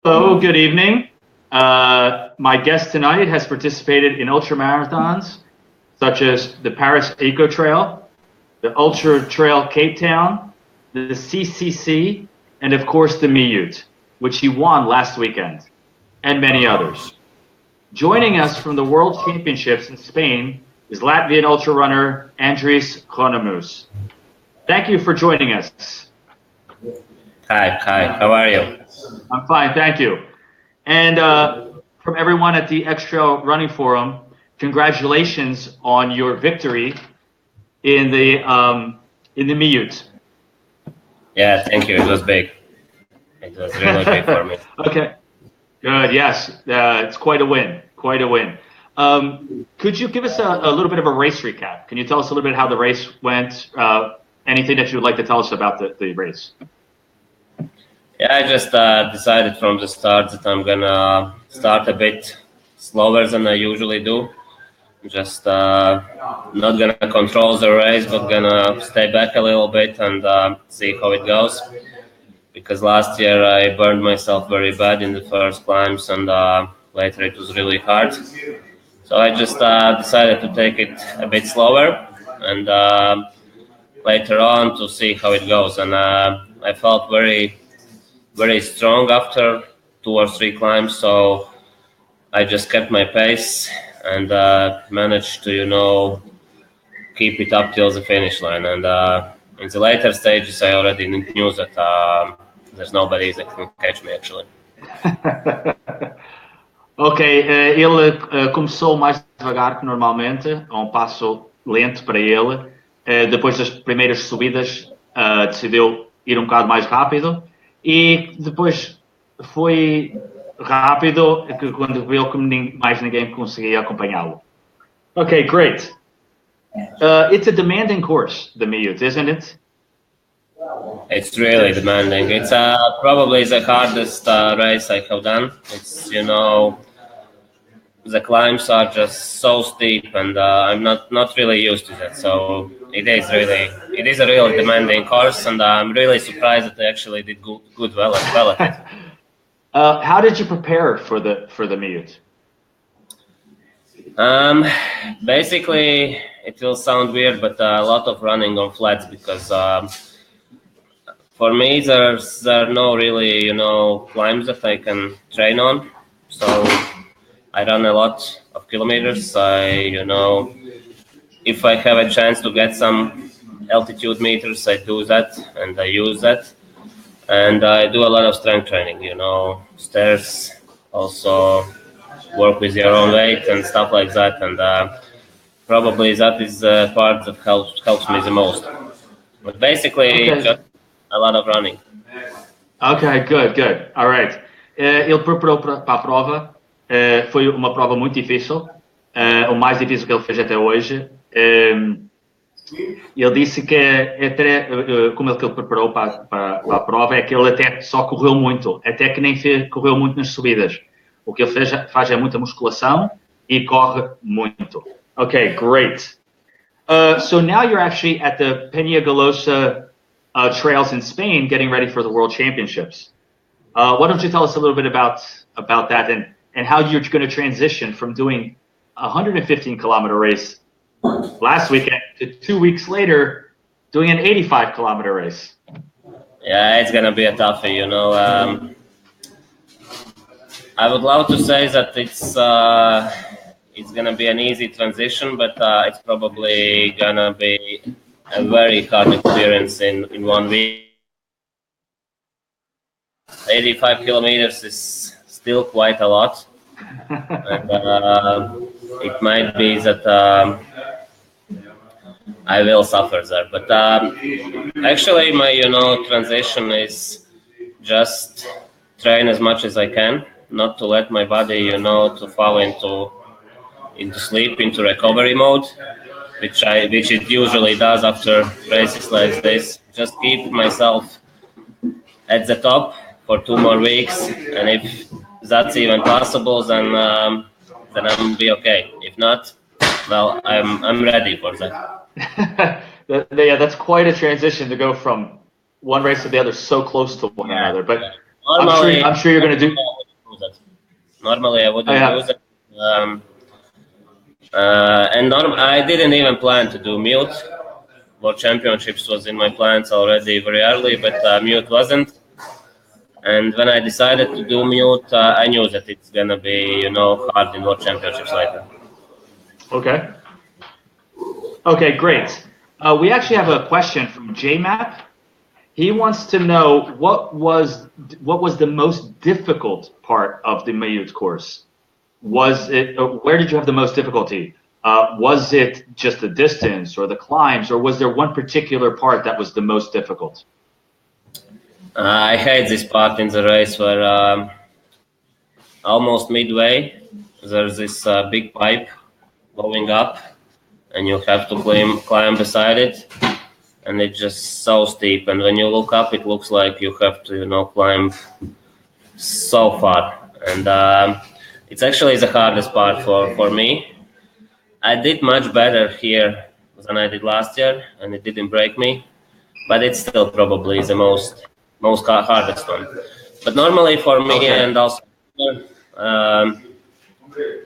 Hello, good evening. My guest tonight has participated in ultramarathons such as the Paris Eco Trail, the Ultra Trail Cape Town, the CCC, and of course the MIUT, which he won last weekend, and many others. Joining us from the World Championships in Spain is Latvian ultra runner Andris Ronimoss. Thank you for joining us. Hi, how are you? I'm fine, thank you. And from everyone at the X-Trail Running Forum, congratulations on your victory in the MIUT. Yeah, thank you. It was big. It was really big for me. Okay, good. Yes, it's quite a win. Quite a win. Could you give us a little bit of a race recap? Can you tell us a little bit how the race went? Anything that you would like to tell us about the race? Yeah, I just decided from the start that I'm gonna start a bit slower than I usually do. Just not gonna control the race, but gonna stay back a little bit and see how it goes. Because last year I burned myself very bad in the first climbs, and later it was really hard. So I just decided to take it a bit slower, and later on to see how it goes. And I felt very strong after 2 or 3 climbs, so I just kept my pace and managed to keep it up till the finish line. And in the later stages I already knew that there's nobody that can catch me actually. Ok, ele começou mais devagar que normalmente, a um passo lento para ele. Depois das primeiras subidas, decidiu ir um bocado mais rápido e depois foi rápido quando viu que mais ninguém conseguia acompanhá-lo. Ok, great. It's a demanding course, the MIUT, isn't it? It's really demanding. It's probably the hardest race I have done. It's the climbs are just so steep, and I'm not really used to that. So it is a really demanding course, and I'm really surprised that I actually did good well at it. How did you prepare for the MIUT? Basically, it will sound weird, but a lot of running on flats because for me there are no really climbs that I can train on. So I run a lot of kilometers. If I have a chance to get some altitude meters, I do that and I use that. And I do a lot of strength training, stairs, also work with your own weight and stuff like that. And probably that is the part that helps me the most. But basically, just a lot of running. Ok, good. All right. Ele preparou para a prova. Foi uma prova muito difícil. O mais difícil que ele fez até hoje. Ele disse que como ele preparou para a prova é que ele até só correu muito, até que nem correu muito nas subidas. O que ele faz é muita musculação e corre muito. Okay, great. So now you're actually at the Peñagolosa trails in Spain, getting ready for the World Championships. Why don't you tell us a little bit about that and how you're going to transition from doing a 115-kilometer race last weekend to 2 weeks later doing an 85-kilometer race? Yeah, it's gonna be a toughie, I would love to say that it's gonna be an easy transition, but it's probably gonna be a very hard experience in 1 week. 85 kilometers is still quite a lot, and it might be that I will suffer there. But actually, my transition is just train as much as I can, not to let my body to fall into sleep, into recovery mode, which it usually does after races like this. Just keep myself at the top for 2 more weeks, and if that's even possible, then I'm be okay. If not, well, I'm ready for that. Yeah, that's quite a transition to go from one race to the other so close to one another. But Normally, I'm sure you're going to do. Normally, I wouldn't use it. I didn't even plan to do MIUT. World Championships was in my plans already very early, but MIUT wasn't. And when I decided to do MIUT, I knew that it's gonna be, hard in World Championships later. Okay. Okay, great. We actually have a question from JMap. He wants to know what was the most difficult part of the MIUT course? Where did you have the most difficulty? Was it just the distance or the climbs, or was there one particular part that was the most difficult? I hate this part in the race where almost midway there's this big pipe going up, and you have to climb beside it, and it's just so steep. And when you look up, it looks like you have to climb so far, and it's actually the hardest part for me. I did much better here than I did last year, and it didn't break me, but it's still probably the most hardest one. But normally for me, okay. And also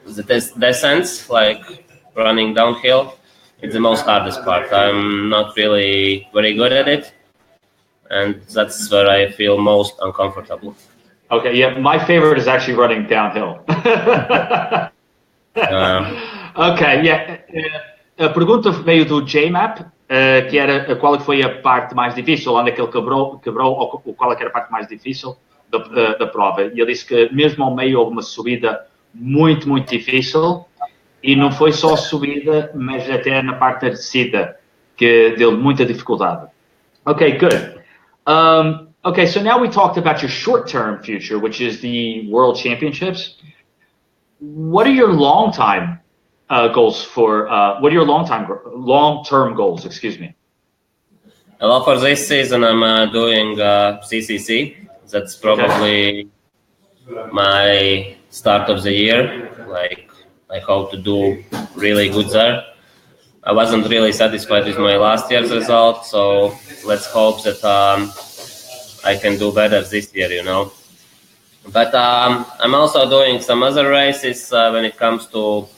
the descents, like running downhill, it's the most hardest part. I'm not really very good at it, and that's where I feel most uncomfortable. Okay, yeah, my favorite is actually running downhill. Ok, yeah. A pergunta veio do JMap, que era qual foi a parte mais difícil, onde é que ele quebrou ou qual é que era a parte mais difícil da prova. E ele disse que mesmo ao meio houve uma subida muito, muito difícil, e não foi só subida, mas até na parte da descida, que deu muita dificuldade. Okay, good. Okay, so now we talked about your short-term future, which is the World Championships. What are your long-term goals for? What are your long-term goals? Excuse me. Well, for this season, I'm doing CCC. That's probably my start of the year. Like, I hope to do really good there. I wasn't really satisfied with my last year's result, so let's hope that I can do better this year, But I'm also doing some other races when it comes to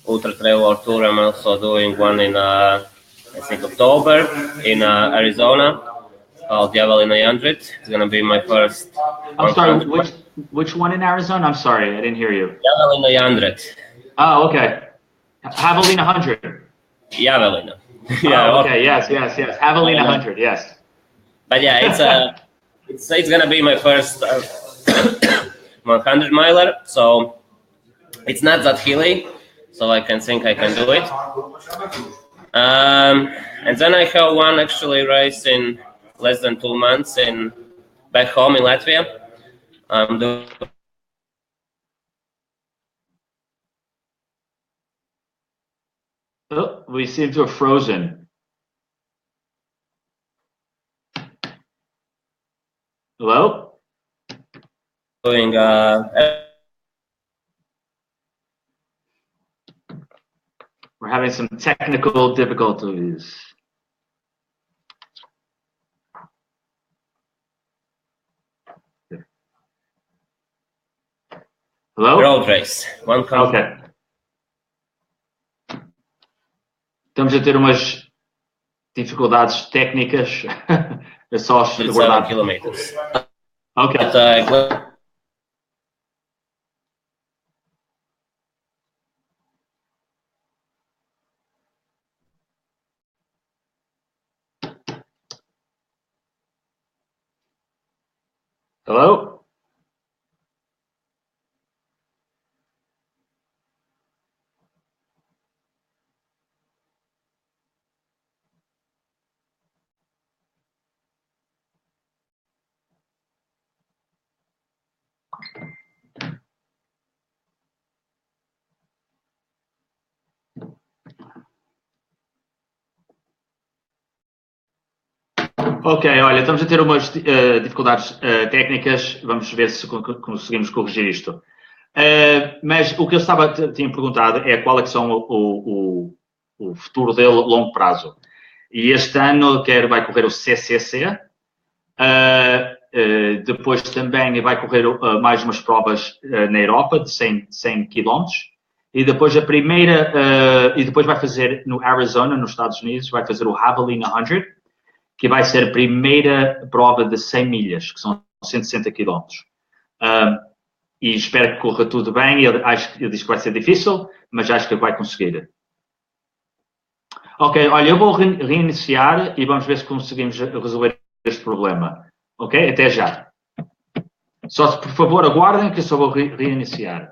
Ultra Trail World Tour. I'm also doing one in, I think, October in Arizona called Javelina 100. It's going to be my first. I'm sorry, which one in Arizona? I'm sorry, I didn't hear you. Javelina 100. Oh, okay. Javelina 100. Javelina. Yeah. Oh, okay. Yes. Javelina 100. Yes. But yeah, it's gonna be my first 100 miler, so it's not that hilly, so I can think I can do it. And then I have one actually race in less than 2 months back home in Latvia. I'm doing. Oh, we seem to have frozen. Hello? Doing We're having some technical difficulties. Hello? Road race. Ok. Estamos a ter umas dificuldades técnicas. É só 7 kilometers. Ok. Hello? Ok, olha, estamos a ter umas dificuldades técnicas, vamos ver se conseguimos corrigir isto. Mas o que eu tinha perguntado é qual é que são o futuro dele a longo prazo. E este ano vai correr o CCC, depois também vai correr mais umas provas na Europa de 100 km. E depois e depois vai fazer no Arizona, nos Estados Unidos, vai fazer o Javelin 100, que vai ser a primeira prova de 100 milhas, que são 160 km. E espero que corra tudo bem. Ele diz que vai ser difícil, mas acho que vai conseguir. Ok, olha, eu vou reiniciar e vamos ver se conseguimos resolver este problema. Ok? Até já. Só, por favor, aguardem que eu só vou reiniciar.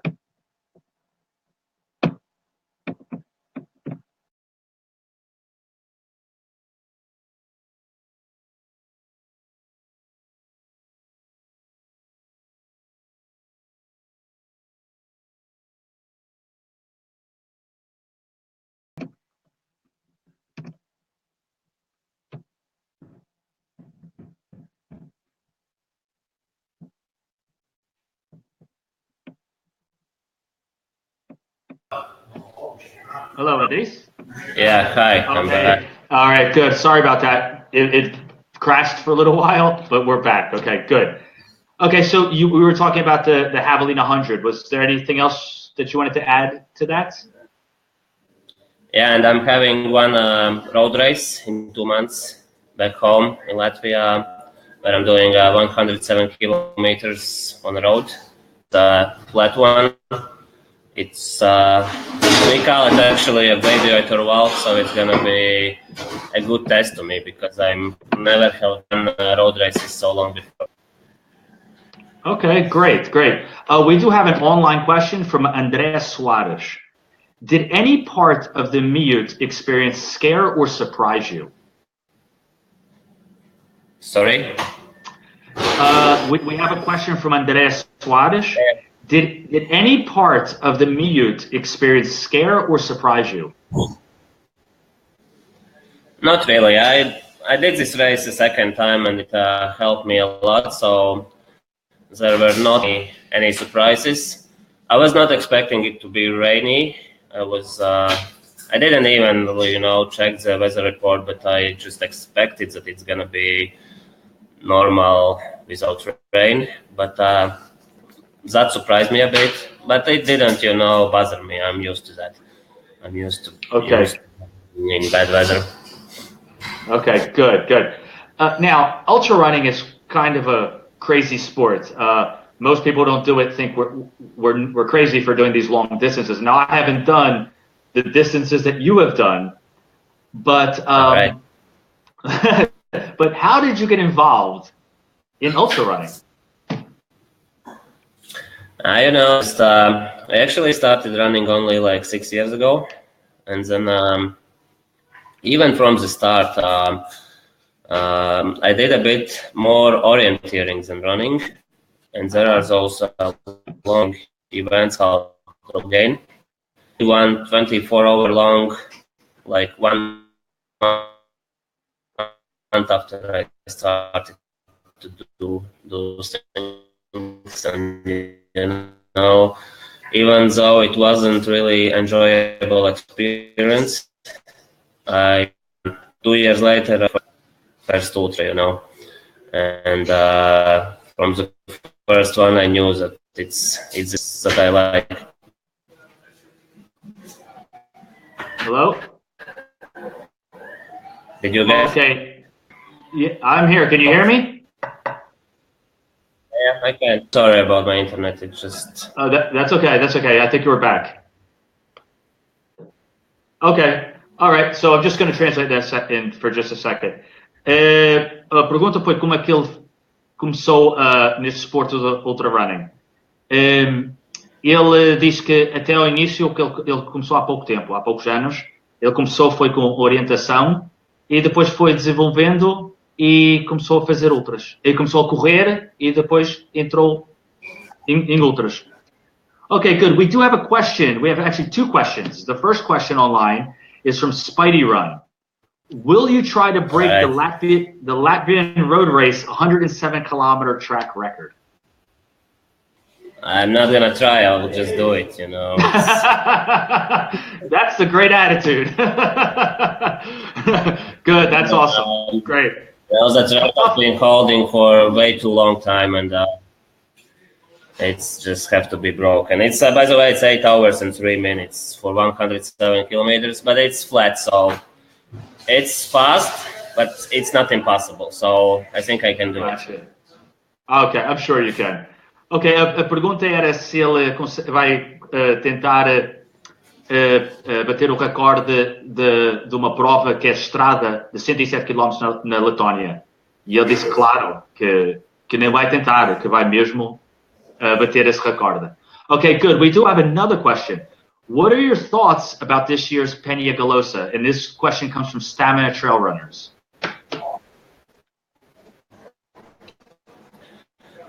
Hello, Andris? Yeah, hi, I'm back. All right, good. Sorry about that. It crashed for a little while, but we're back. Okay, good. Okay, so we were talking about the Javelin 100. Was there anything else that you wanted to add to that? Yeah, and I'm having one road race in 2 months back home in Latvia, where I'm doing 107 kilometers on the road. The flat one. It's we call it actually a gladiator walk, so it's gonna be a good test to me because I'm never have done road races so long before. Okay, great. We do have an online question from Andris Ronimoss. Did any part of the MIUT experience scare or surprise you? Sorry? We have a question from Andris Ronimoss. Did any part of the MIUT experience scare or surprise you? Not really. I did this race the second time and it helped me a lot, so there were not any surprises. I was not expecting it to be rainy. I didn't even check the weather report, but I just expected that it's gonna be normal without rain. But that surprised me a bit, but it didn't, bother me. I'm used to that. I'm used to in bad weather. Okay, good. Now, ultra running is kind of a crazy sport. Most people don't do it, think we're crazy for doing these long distances. Now, I haven't done the distances that you have done, but Right. but how did you get involved in ultra running? I actually started running only like 6 years ago, and then even from the start, I did a bit more orienteering than running, and there are those long events called gain. One 24-hour long, like 1 month after I started to do those things, and even though it wasn't really enjoyable experience, 2 years later, first ultra, and from the first one, I knew that it's that I like. Hello? Did you get? Okay. Yeah, I'm here. Can you hear me? Yeah, I can. Sorry about my internet. It just. Oh, that's okay. That's okay. I think you were back. Okay. All right. So I'm just going to translate that in for just a second. A pergunta foi como é que ele começou neste esporte de ultra running. Ele diz que até ao início, que ele começou há pouco tempo, há poucos anos, ele foi com orientação e depois foi desenvolvendo e começou a fazer ultras. Ele começou a correr e depois entrou em ultras. Okay, good. We do have a question. We have actually two questions. The first question online is from Spidey Run. Will you try to break the Latvian road race 107-kilometer track record? I'm not gonna try. I'll just do it. That's the great attitude. Good. That's awesome. Great. Well, that track I've been holding for way too long time, and it's just have to be broken. It's by the way, it's 8 hours and 3 minutes for 107 kilometers, but it's flat, so it's fast, but it's not impossible. So I think I can do it. Ok, I'm sure you can. Ok, a pergunta era se ele vai tentar bater o recorde de uma prova que é estrada de 107 km na Letónia. E ele disse, claro, que nem vai tentar, que vai mesmo bater esse recorde. Okay, good. We do have another question. What are your thoughts about this year's Peña Golosa? And this question comes from Stamina Trail Runners.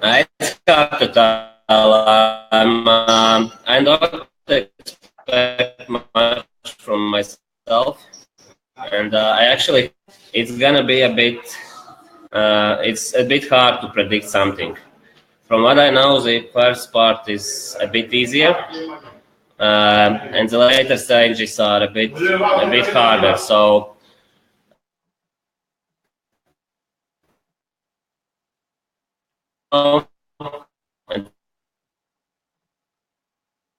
It's hard to tell. I don't expect much from myself, and it's gonna be it's a bit hard to predict something. From what I know, the first part is a bit easier, and the later stages are a bit harder. So.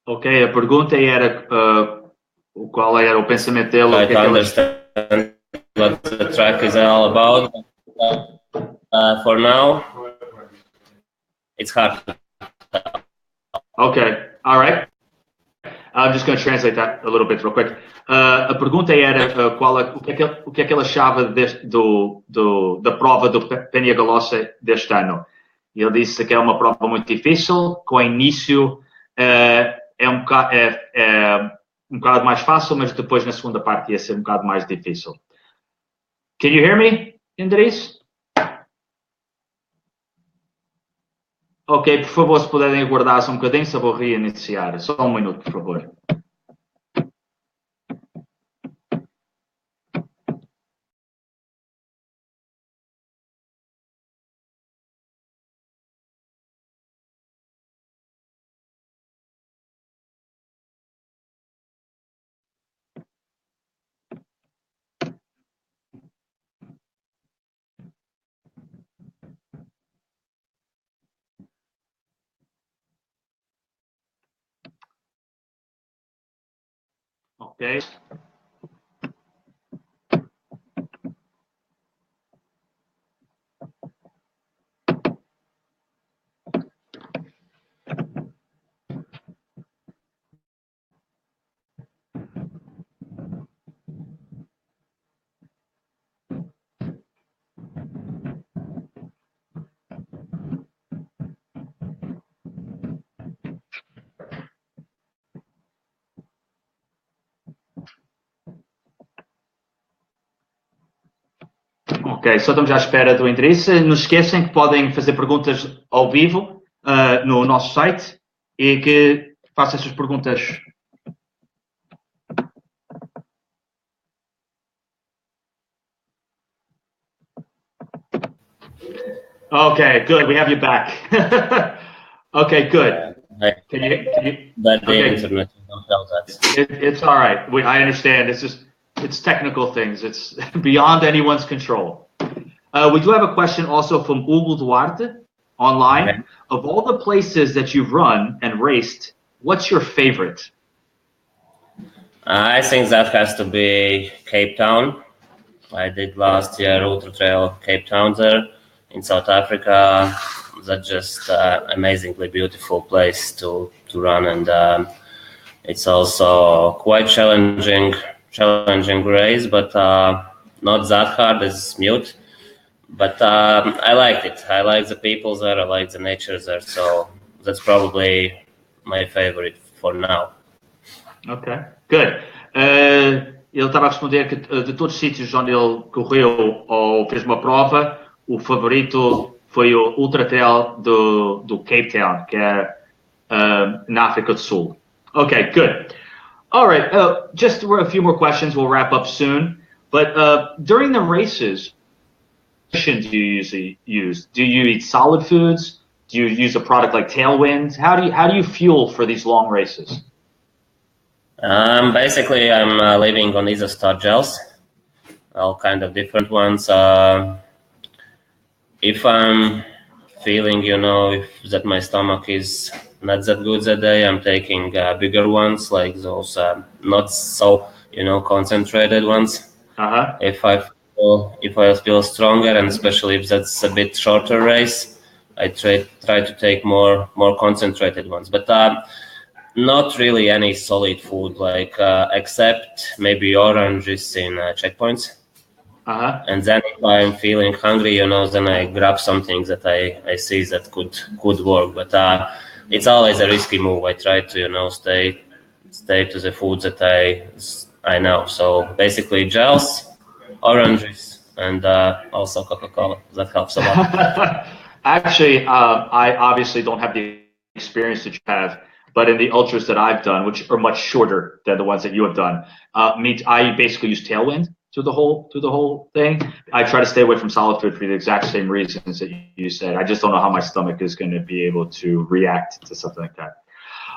Ok, a pergunta era qual era o pensamento dele. I understand what the track is all about. For now, it's hard. Okay, all right. I'm just going to translate that a little bit real quick. A pergunta era o que é que ele achava da prova do Peña Golosa deste ano. E ele disse que é uma prova muito difícil, com o início é um bocado mais fácil, mas depois na segunda parte ia ser um bocado mais difícil. Can you hear me, Andris? Ok, por favor, se puderem aguardar só um bocadinho, só vou reiniciar. Só um minuto, por favor. Ok. Ok, só estamos à espera do Andris. Não se esqueçam que podem fazer perguntas ao vivo no nosso site e que façam essas perguntas. Okay, good. We have you back. Okay, good. Can you? But the internet don't tell that. It's all right. I understand. It's technical things. It's beyond anyone's control. We do have a question also from Hugo Duarte online. Okay. Of all the places that you've run and raced, what's your favorite? I think that has to be Cape Town. I did last year Ultra Trail Cape Town there in South Africa. That's just amazingly beautiful place to run, and it's also quite challenging race, but not that hard as MIUT. But I liked it. I like the people there. I like the nature there. So that's probably my favorite for now. Ok, good. Ele estava a responder que de todos os sítios onde ele correu ou fez uma prova, o favorito foi o Ultra Trail do Cape Town, que é na África do Sul. Okay, good. All right, just a few more questions. We'll wrap up soon. But during the races, what do you usually use? Do you eat solid foods? Do you use a product like Tailwind? How do you fuel for these long races? Basically, I'm living on Isostar gels, all kind of different ones. if I'm feeling, that my stomach is not that good that day, I'm taking bigger ones, like those not so, concentrated ones. If I feel stronger, and especially if that's a bit shorter race, I try to take more concentrated ones. But not really any solid food, like except maybe oranges in checkpoints. And then if I'm feeling hungry, then I grab something that I see that could work. But it's always a risky move. I try to stay to the food that I know. So basically gels, oranges, and also Coca-Cola. That helps a lot. Actually, I obviously don't have the experience that you have, but in the ultras that I've done, which are much shorter than the ones that you have done, I basically use Tailwind to the whole thing. I try to stay away from solid food for the exact same reasons that you said. I just don't know how my stomach is going to be able to react to something like that.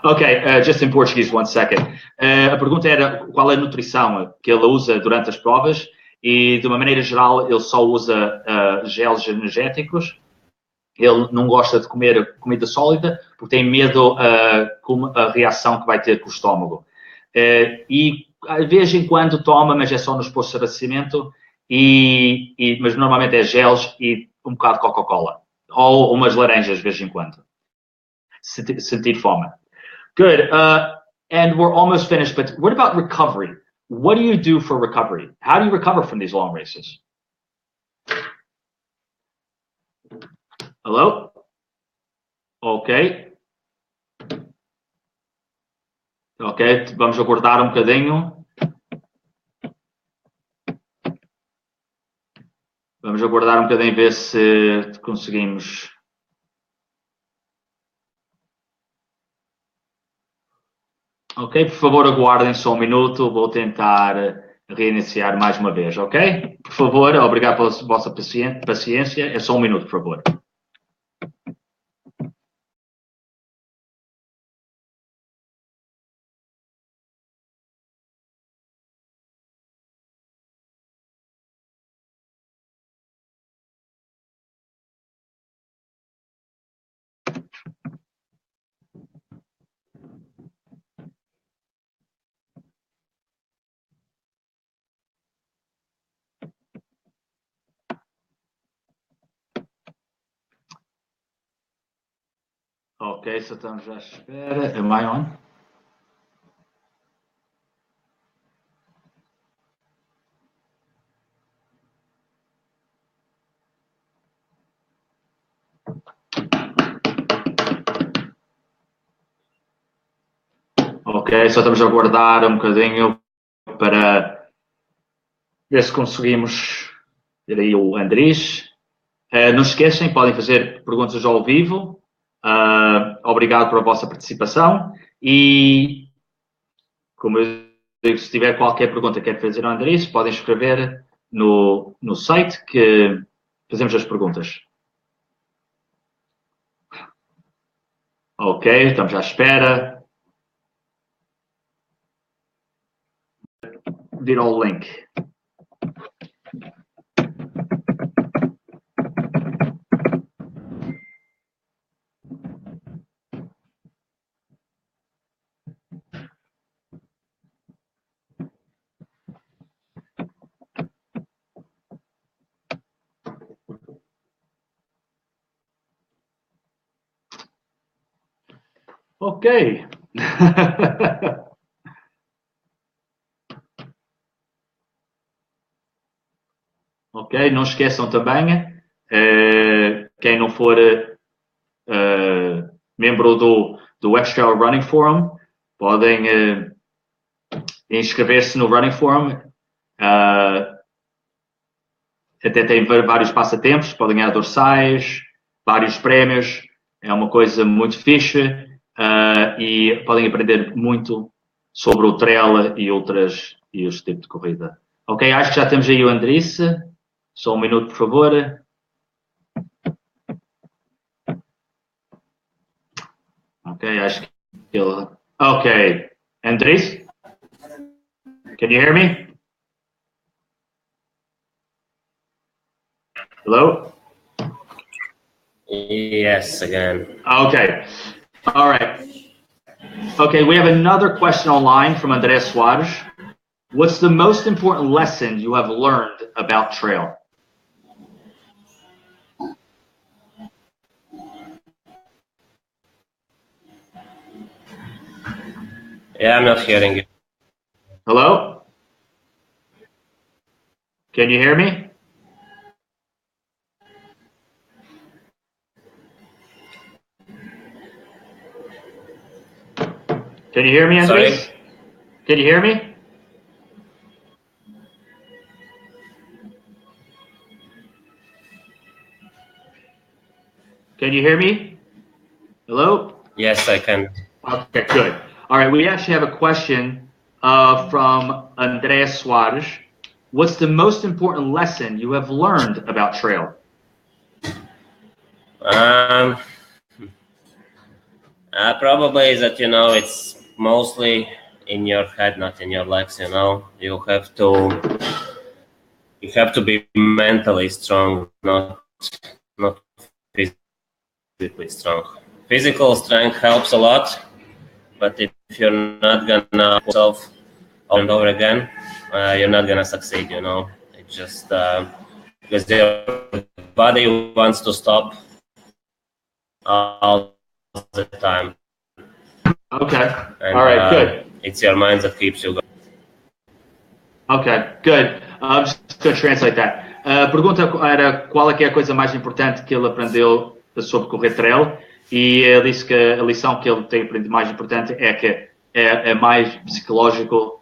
Ok, just em português, one second. A pergunta era qual é a nutrição que ele usa durante as provas e, de uma maneira geral, ele só usa geles energéticos. Ele não gosta de comer comida sólida porque tem medo com a reação que vai ter com o estômago. E de vez em quando toma, mas é só nos postos de abastecimento, mas normalmente é geles e um bocado de Coca-Cola. Ou umas laranjas de vez em quando. Sentir fome. Good. And we're almost finished, but what about recovery? What do you do for recovery? How do you recover from these long races? Hello? Ok. Ok, vamos aguardar um bocadinho. Vamos aguardar um bocadinho e ver se conseguimos. Ok, por favor, aguardem só um minuto. Vou tentar reiniciar mais uma vez, ok? Por favor, obrigado pela vossa paciência. É só um minuto, por favor. Ok, só estamos à espera. Am I on? Ok, só estamos a aguardar um bocadinho para ver se conseguimos ter aí o Andris. Não se esqueçam, podem fazer perguntas ao vivo. Obrigado pela vossa participação e, como eu digo, se tiver qualquer pergunta que quer fazer ao Andris, podem escrever no site que fazemos as perguntas. Ok, estamos à espera. Vir ao link. Ok. Ok, não esqueçam também, quem não for membro do Extra Running Forum, podem inscrever-se no Running Forum. Até tem vários passatempos, podem ganhar dorsais, vários prémios, é uma coisa muito fixe e podem aprender muito sobre o trail e os tipos de corrida. Ok, acho que já temos aí o Andris. Só um minuto, por favor. Ok, acho que ele... Ok. Andris? Can you hear me? Hello? Yes, again. Okay. All right. Okay, we have another question online from Andris Ronimoss. What's the most important lesson you have learned about trail? Yeah, I'm not hearing you. Hello? Can you hear me? Can you hear me, Andris? Sorry? Can you hear me? Can you hear me? Hello? Yes, I can. Okay, good. All right, we actually have a question from Andres Soares. What's the most important lesson you have learned about trail? Probably is that, it's mostly in your head, not in your legs, You have to be mentally strong, not physically strong. Physical strength helps a lot, but if you're not gonna put yourself over and over again, you're not gonna succeed, It's just because your body wants to stop all the time. Okay. And, all right, good. It's your mind that keeps you going. Ok, good. Just to translate that. A pergunta era qual é que é a coisa mais importante que ele aprendeu sobre correr trail, e ele disse que a lição que ele tem aprendido mais importante é que é mais psicológico,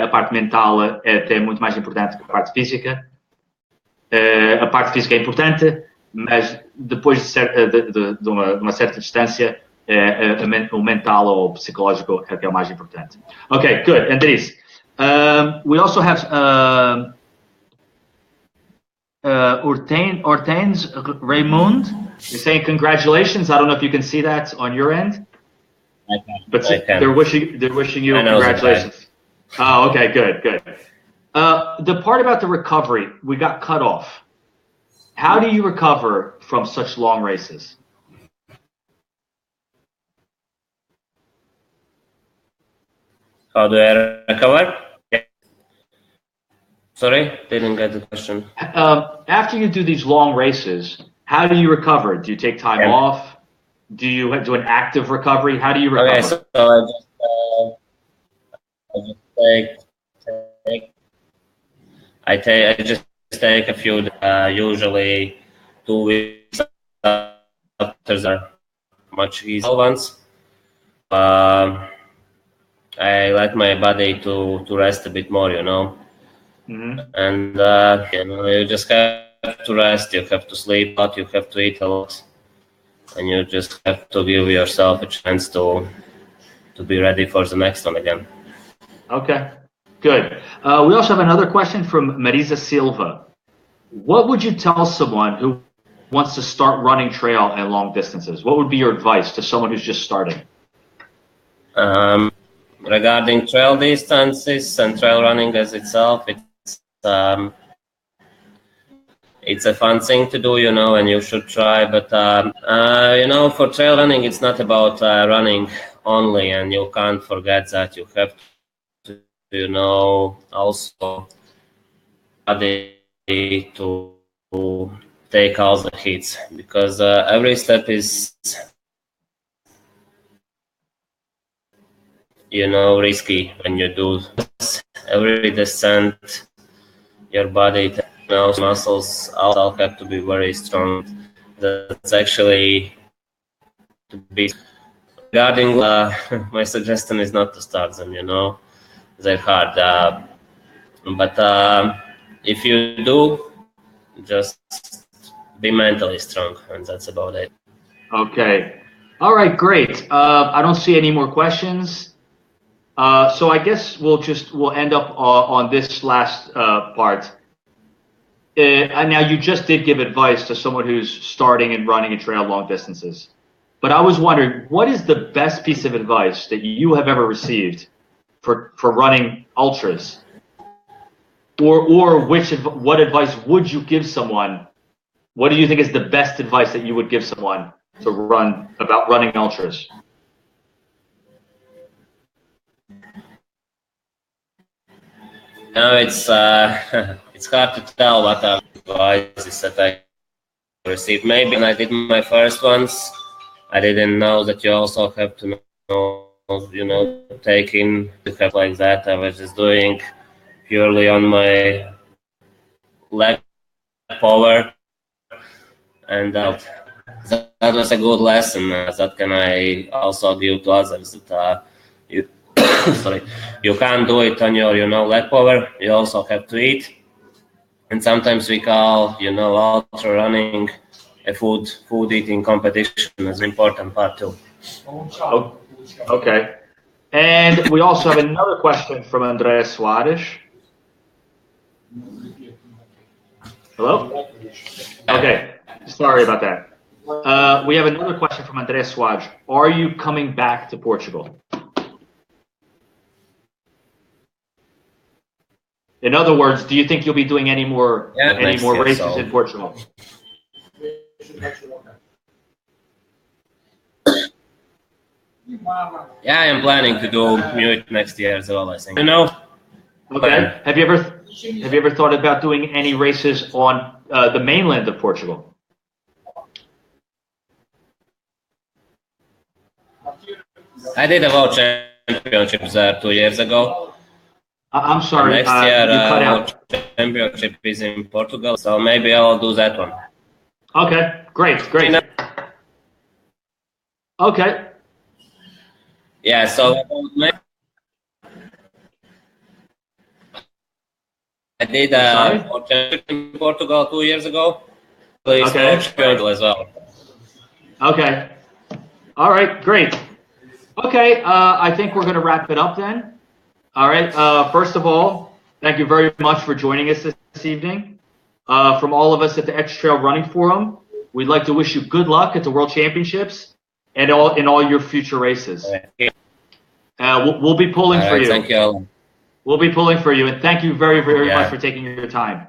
a parte mental é até muito mais importante que a parte física. A parte física é importante, mas depois de uma certa distância, o mental ou o psicológico é que é o mais importante. Ok, good. Andris. We also have Hortense Raymond. You're saying congratulations. I don't know if you can see that on your end. I can. But they're wishing you congratulations. Oh, okay, good. The part about the recovery, we got cut off. How do you recover from such long races? How do I recover? Sorry, didn't get the question. After you do these long races, how do you recover? Do you take time off? Do you do an active recovery? How do you recover? Okay, so I just take a few, usually 2 weeks after the much easier ones. I let my body to rest a bit more, Mm-hmm. And you just have to rest. You have to sleep a lot. You have to eat a lot, and you just have to give yourself a chance to be ready for the next one again. Okay, good. We also have another question from Marisa Silva. What would you tell someone who wants to start running trail at long distances? What would be your advice to someone who's just starting? Regarding trail distances and trail running as itself, it's a fun thing to do, and you should try. But for trail running, it's not about running only, and you can't forget that you have to, also body to take all the hits, because every step is risky when you do every descent. Your body, muscles all have to be very strong. That's actually to be regarding. My suggestion is not to start them. They're hard. But if you do, just be mentally strong, and that's about it. Okay. All right, great. I don't see any more questions. So I guess we'll end up on this last part. And now you just did give advice to someone who's starting and running a trail long distances. But I was wondering, what is the best piece of advice that you have ever received for running ultras? Or what advice would you give someone what do you think is the best advice that you would give someone to about running ultras? No, it's hard to tell what advice that I received. Maybe when I did my first ones, I didn't know that you also have to know, taking stuff like that. I was just doing purely on my leg power, and that was a good lesson. That can I also give to others that you sorry, you can't do it on your leg power. You also have to eat, and sometimes we call ultra running a food eating competition is an important part too. Oh, okay. And we also have another question from Andris Ronimoss. Hello? Okay, sorry about that. We have another question from Andris Ronimoss. Are you coming back to Portugal? In other words, do you think you'll be doing any more races in Portugal? Yeah, I am planning to do MIUT next year as well, I think. Okay. Have you ever thought about doing any races on the mainland of Portugal? I did a World Championships there 2 years ago. I'm sorry. Next year, you cut out. Championship is in Portugal, so maybe I'll do that one. Okay, great. Okay. Yeah, so I did a World Championship in Portugal 2 years ago. Okay. As well. Okay. All right, great. Okay, I think we're going to wrap it up then. All right. First of all, thank you very much for joining us this evening. From all of us at the X Trail Running Forum, we'd like to wish you good luck at the World Championships and in all your future races. We'll be pulling for you. Thank you. We'll be pulling for you, and thank you very, very much for taking your time.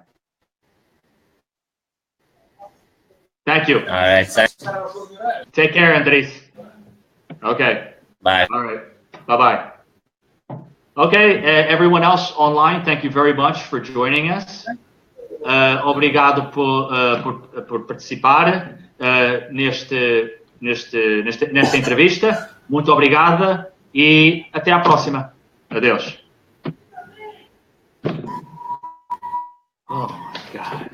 Thank you. All right. Take care, Andris. Okay. Bye. All right. Bye-bye. Okay, everyone else online, thank you very much for joining us. Obrigado por participar nesta entrevista. Muito obrigada e até à próxima. Adeus. Oh, my God.